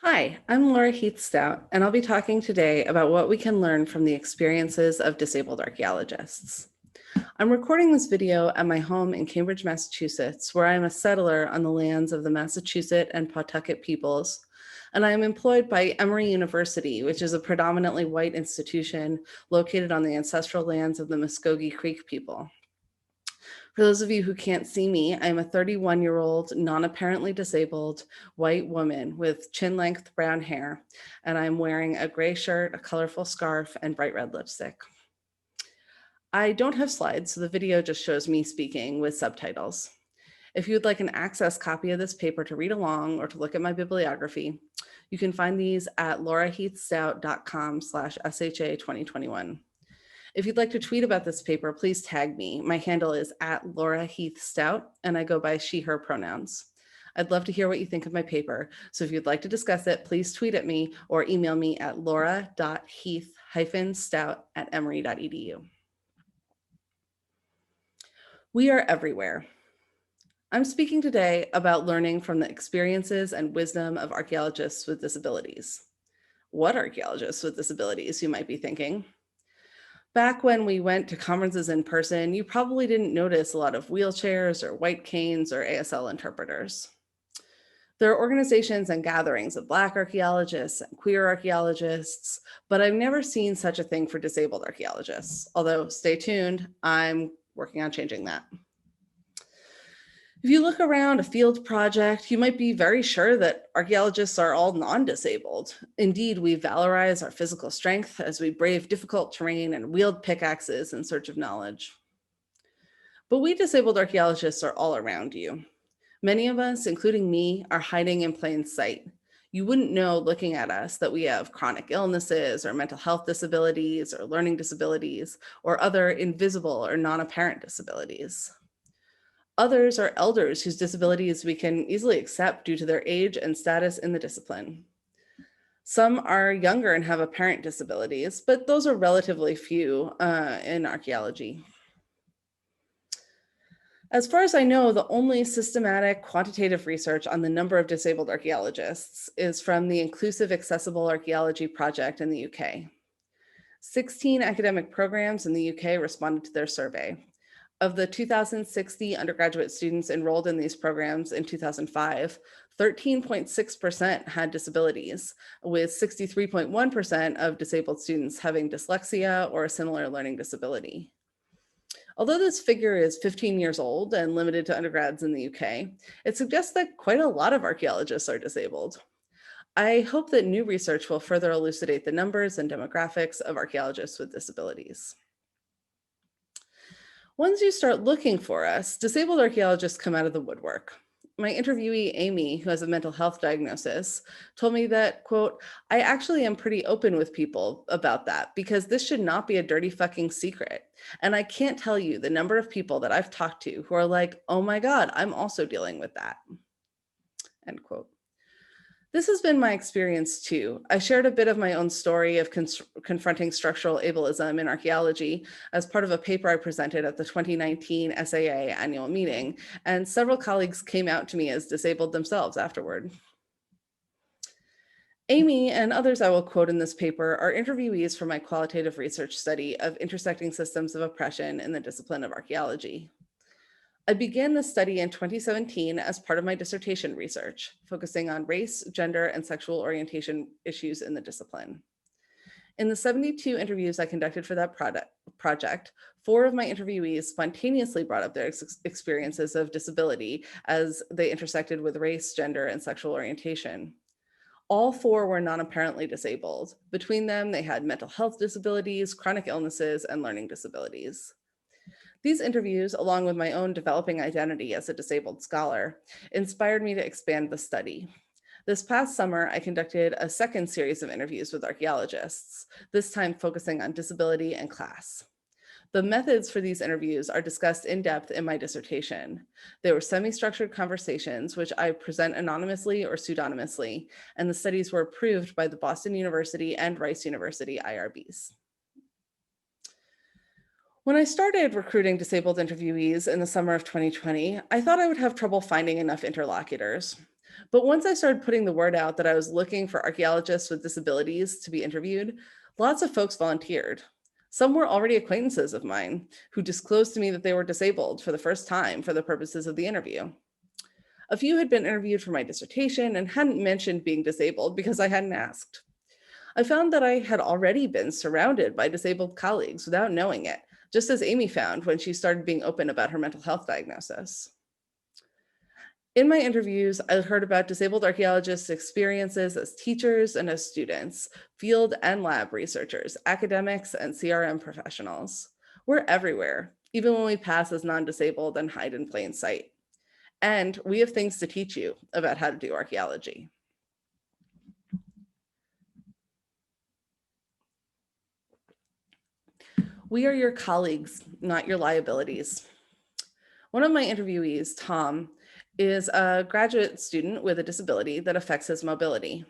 Hi, I'm Laura Heath-Stout, and I'll be talking today about what we can learn from the experiences of disabled archaeologists. I'm recording this video at my home in Cambridge, Massachusetts, where I am a settler on the lands of the Massachusetts and Pawtucket peoples, and I am employed by Emory University, which is a predominantly white institution located on the ancestral lands of the Muskogee Creek people. For those of you who can't see me, I'm a 31-year-old, non-apparently disabled white woman with chin-length brown hair, and I'm wearing a gray shirt, a colorful scarf, and bright red lipstick. I don't have slides, so the video just shows me speaking with subtitles. If you would like an access copy of this paper to read along or to look at my bibliography, you can find these at lauraheathstout.com/SHA2021. If you'd like to tweet about this paper, please tag me. My handle is at Laura Heath Stout, and I go by she, her pronouns. I'd love to hear what you think of my paper. So if you'd like to discuss it, please tweet at me or email me at laura.heath-stout@emory.edu. We are everywhere. I'm speaking today about learning from the experiences and wisdom of archaeologists with disabilities. What archaeologists with disabilities, you might be thinking? Back when we went to conferences in person, you probably didn't notice a lot of wheelchairs or white canes or ASL interpreters. There are organizations and gatherings of Black archaeologists and queer archaeologists, but I've never seen such a thing for disabled archaeologists. Although, stay tuned, I'm working on changing that. If you look around a field project, you might be very sure that archaeologists are all non-disabled. Indeed, we valorize our physical strength as we brave difficult terrain and wield pickaxes in search of knowledge. But we disabled archaeologists are all around you. Many of us, including me, are hiding in plain sight. You wouldn't know looking at us that we have chronic illnesses or mental health disabilities or learning disabilities or other invisible or non-apparent disabilities. Others are elders whose disabilities we can easily accept due to their age and status in the discipline. Some are younger and have apparent disabilities, but those are relatively few in archaeology. As far as I know, the only systematic quantitative research on the number of disabled archaeologists is from the Inclusive Accessible Archaeology Project in the UK. 16 academic programs in the UK responded to their survey. Of the 2,060 undergraduate students enrolled in these programs in 2005, 13.6% had disabilities, with 63.1% of disabled students having dyslexia or a similar learning disability. Although this figure is 15 years old and limited to undergrads in the UK, it suggests that quite a lot of archaeologists are disabled. I hope that new research will further elucidate the numbers and demographics of archaeologists with disabilities. Once you start looking for us, disabled archaeologists come out of the woodwork. My interviewee, Amy, who has a mental health diagnosis, told me that, quote, I actually am pretty open with people about that because this should not be a dirty fucking secret. And I can't tell you the number of people that I've talked to who are like, oh my God, I'm also dealing with that, end quote. This has been my experience too. I shared a bit of my own story of confronting structural ableism in archaeology as part of a paper I presented at the 2019 SAA annual meeting, and several colleagues came out to me as disabled themselves afterward. Amy and others I will quote in this paper are interviewees from my qualitative research study of intersecting systems of oppression in the discipline of archaeology. I began this study in 2017 as part of my dissertation research, focusing on race, gender, and sexual orientation issues in the discipline. In the 72 interviews I conducted for that project, 4 of my interviewees spontaneously brought up their experiences of disability as they intersected with race, gender, and sexual orientation. All 4 were non-apparently disabled. Between them, they had mental health disabilities, chronic illnesses, and learning disabilities. These interviews, along with my own developing identity as a disabled scholar, inspired me to expand the study. This past summer, I conducted a second series of interviews with archaeologists, this time focusing on disability and class. The methods for these interviews are discussed in depth in my dissertation. They were semi-structured conversations, which I present anonymously or pseudonymously, and the studies were approved by the Boston University and Rice University IRBs. When I started recruiting disabled interviewees in the summer of 2020, I thought I would have trouble finding enough interlocutors. But once I started putting the word out that I was looking for archaeologists with disabilities to be interviewed, lots of folks volunteered. Some were already acquaintances of mine who disclosed to me that they were disabled for the first time for the purposes of the interview. A few had been interviewed for my dissertation and hadn't mentioned being disabled because I hadn't asked. I found that I had already been surrounded by disabled colleagues without knowing it, just as Amy found when she started being open about her mental health diagnosis. In my interviews, I heard about disabled archaeologists' experiences as teachers and as students, field and lab researchers, academics, and CRM professionals. We're everywhere, even when we pass as non-disabled and hide in plain sight. And we have things to teach you about how to do archaeology. We are your colleagues, not your liabilities. One of my interviewees, Tom, is a graduate student with a disability that affects his mobility.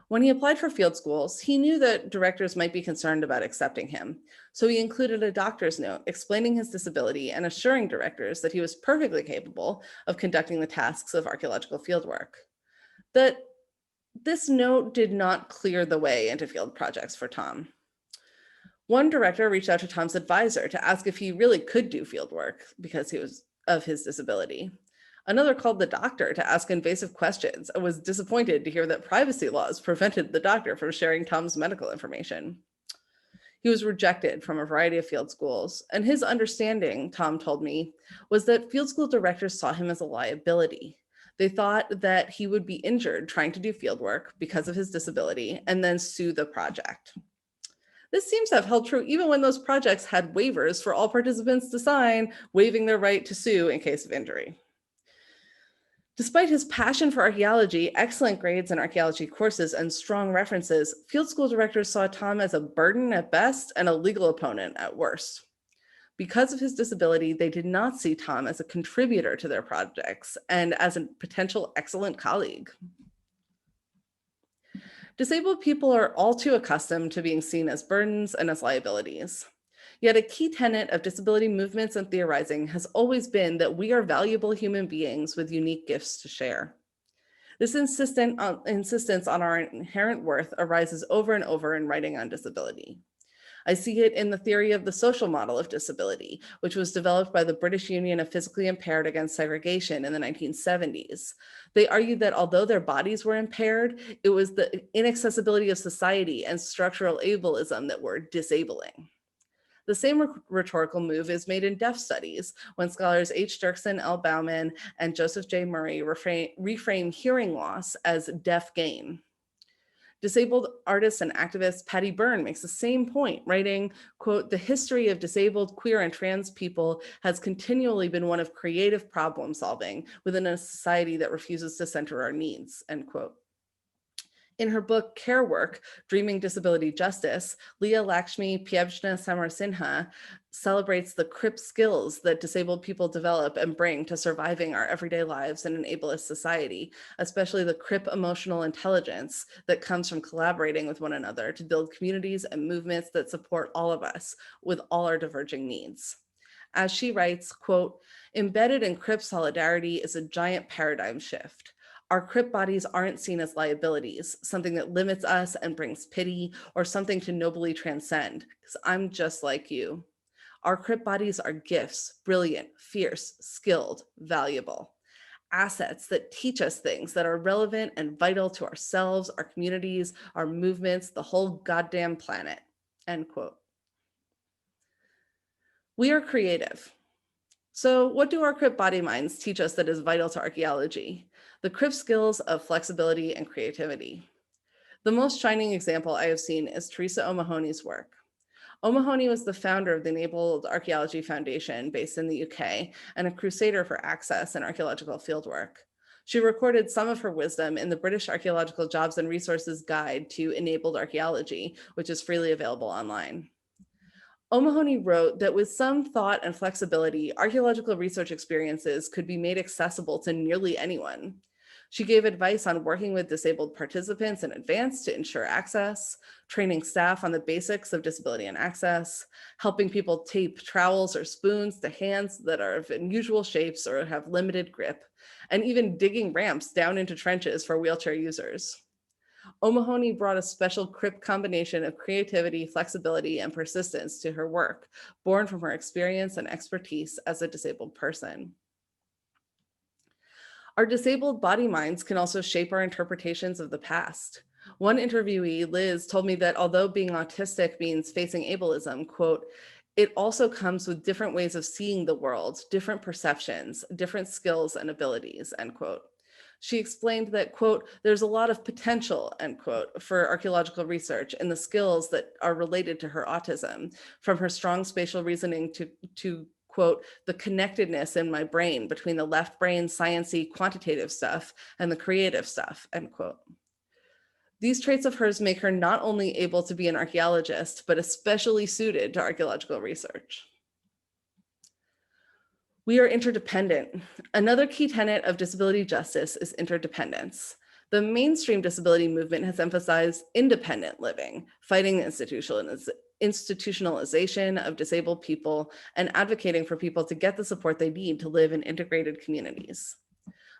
When he applied for field schools, he knew that directors might be concerned about accepting him. So he included a doctor's note explaining his disability and assuring directors that he was perfectly capable of conducting the tasks of archaeological fieldwork. That this note did not clear the way into field projects for Tom. One director reached out to Tom's advisor to ask if he really could do field work because he was of his disability. Another called the doctor to ask invasive questions and was disappointed to hear that privacy laws prevented the doctor from sharing Tom's medical information. He was rejected from a variety of field schools, and his understanding, Tom told me, was that field school directors saw him as a liability. They thought that he would be injured trying to do field work because of his disability and then sue the project. This seems to have held true even when those projects had waivers for all participants to sign, waiving their right to sue in case of injury. Despite his passion for archaeology, excellent grades in archaeology courses, and strong references, field school directors saw Tom as a burden at best and a legal opponent at worst. Because of his disability, they did not see Tom as a contributor to their projects and as a potential excellent colleague. Disabled people are all too accustomed to being seen as burdens and as liabilities. Yet a key tenet of disability movements and theorizing has always been that we are valuable human beings with unique gifts to share. This insistence on our inherent worth arises over and over in writing on disability. I see it in the theory of the social model of disability, which was developed by the British Union of Physically Impaired Against Segregation in the 1970s. They argued that although their bodies were impaired, it was the inaccessibility of society and structural ableism that were disabling. The same rhetorical move is made in deaf studies when scholars H. Dirksen, L. Bauman, and Joseph J. Murray reframe hearing loss as deaf gain. Disabled artist and activist Patty Byrne makes the same point, writing, quote, "The history of disabled, queer, and trans people has continually been one of creative problem solving within a society that refuses to center our needs," end quote. In her book, Care Work, Dreaming Disability Justice, Leah Lakshmi Piebzna Samarsinha celebrates the CRIP skills that disabled people develop and bring to surviving our everyday lives in an ableist society, especially the CRIP emotional intelligence that comes from collaborating with one another to build communities and movements that support all of us with all our diverging needs. As she writes, quote, "Embedded in CRIP solidarity is a giant paradigm shift. Our CRIP bodies aren't seen as liabilities, something that limits us and brings pity, or something to nobly transcend, because I'm just like you. Our CRIP bodies are gifts, brilliant, fierce, skilled, valuable. Assets that teach us things that are relevant and vital to ourselves, our communities, our movements, the whole goddamn planet," end quote. We are creative. So what do our CRIP body minds teach us that is vital to archaeology? The CRIP skills of flexibility and creativity. The most shining example I have seen is Teresa O'Mahony's work. O'Mahony was the founder of the Enabled Archaeology Foundation based in the UK and a crusader for access in archaeological fieldwork. She recorded some of her wisdom in the British Archaeological Jobs and Resources Guide to Enabled Archaeology, which is freely available online. O'Mahony wrote that with some thought and flexibility, archaeological research experiences could be made accessible to nearly anyone. She gave advice on working with disabled participants in advance to ensure access, training staff on the basics of disability and access, helping people tape trowels or spoons to hands that are of unusual shapes or have limited grip, and even digging ramps down into trenches for wheelchair users. O'Mahony brought a special crip combination of creativity, flexibility, and persistence to her work, born from her experience and expertise as a disabled person. Our disabled body minds can also shape our interpretations of the past. One interviewee, Liz, told me that although being autistic means facing ableism, quote, it also comes with different ways of seeing the world, different perceptions, different skills and abilities, end quote. She explained that, quote, there's a lot of potential, end quote, for archaeological research in the skills that are related to her autism, from her strong spatial reasoning to quote, the connectedness in my brain between the left brain sciencey quantitative stuff and the creative stuff, end quote. These traits of hers make her not only able to be an archaeologist, but especially suited to archaeological research. We are interdependent. Another key tenet of disability justice is interdependence. The mainstream disability movement has emphasized independent living, fighting institutionalization of disabled people, and advocating for people to get the support they need to live in integrated communities.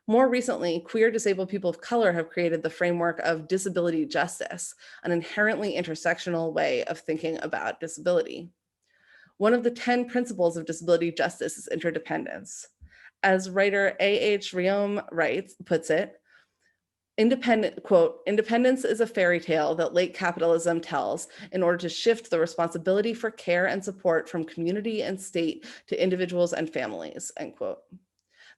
More recently, queer disabled people of color have created the framework of disability justice, an inherently intersectional way of thinking about disability. One of the 10 principles of disability justice is interdependence. As writer A.H. Riom puts it, independence is a fairy tale that late capitalism tells in order to shift the responsibility for care and support from community and state to individuals and families, end quote.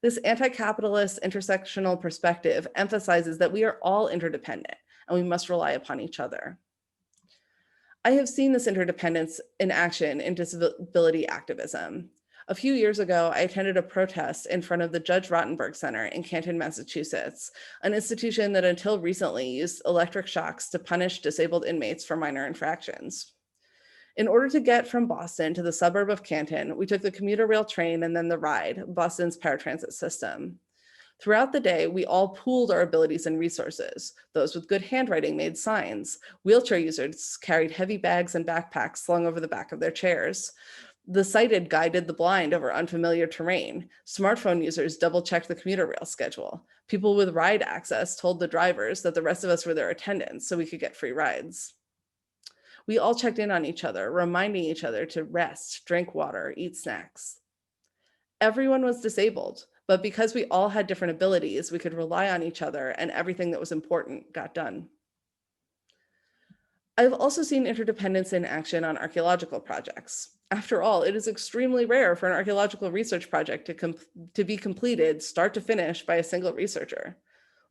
This anti-capitalist intersectional perspective emphasizes that we are all interdependent and we must rely upon each other. I have seen this interdependence in action in disability activism. A few years ago, I attended a protest in front of the Judge Rottenberg Center in Canton, Massachusetts, an institution that until recently used electric shocks to punish disabled inmates for minor infractions. In order to get from Boston to the suburb of Canton, we took the commuter rail train and then the ride, Boston's paratransit system. Throughout the day, we all pooled our abilities and resources. Those with good handwriting made signs. Wheelchair users carried heavy bags and backpacks slung over the back of their chairs. The sighted guided the blind over unfamiliar terrain. Smartphone users double-checked the commuter rail schedule. People with ride access told the drivers that the rest of us were their attendants so we could get free rides. We all checked in on each other, reminding each other to rest, drink water, eat snacks. Everyone was disabled, but because we all had different abilities, we could rely on each other and everything that was important got done. I've also seen interdependence in action on archaeological projects. After all, it is extremely rare for an archaeological research project to be completed start to finish by a single researcher.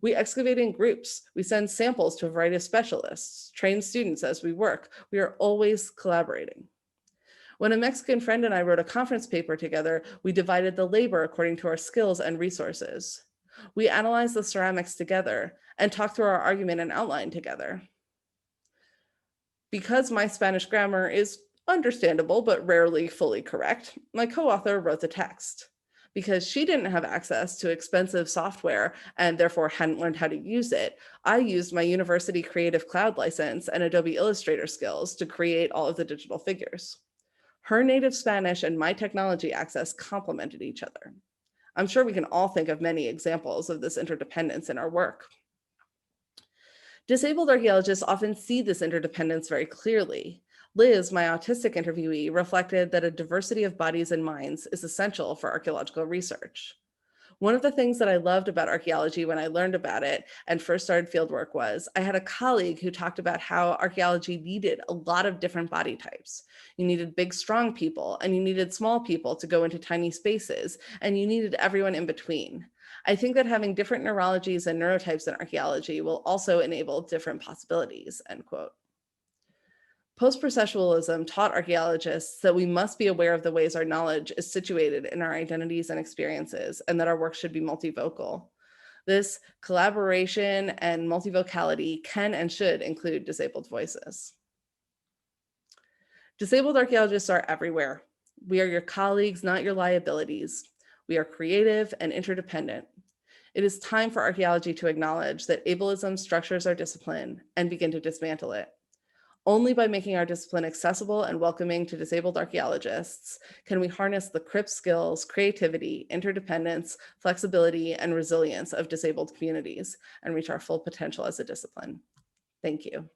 We excavate in groups. We send samples to a variety of specialists, train students as we work. We are always collaborating. When a Mexican friend and I wrote a conference paper together, we divided the labor according to our skills and resources. We analyzed the ceramics together and talked through our argument and outline together. Because my Spanish grammar is understandable but rarely fully correct, my co-author wrote the text. Because she didn't have access to expensive software and therefore hadn't learned how to use it, I used my university Creative Cloud license and Adobe Illustrator skills to create all of the digital figures. Her native Spanish and my technology access complemented each other. I'm sure we can all think of many examples of this interdependence in our work. Disabled archaeologists often see this interdependence very clearly. Liz, my autistic interviewee, reflected that a diversity of bodies and minds is essential for archaeological research. One of the things that I loved about archaeology when I learned about it and first started fieldwork was I had a colleague who talked about how archaeology needed a lot of different body types. You needed big, strong people, and you needed small people to go into tiny spaces, and you needed everyone in between. I think that having different neurologies and neurotypes in archaeology will also enable different possibilities, end quote. Post-processualism taught archaeologists that we must be aware of the ways our knowledge is situated in our identities and experiences, and that our work should be multivocal. This collaboration and multivocality can and should include disabled voices. Disabled archaeologists are everywhere. We are your colleagues, not your liabilities. We are creative and interdependent. It is time for archaeology to acknowledge that ableism structures our discipline and begin to dismantle it. Only by making our discipline accessible and welcoming to disabled archaeologists can we harness the crypt skills, creativity, interdependence, flexibility, and resilience of disabled communities and reach our full potential as a discipline. Thank you.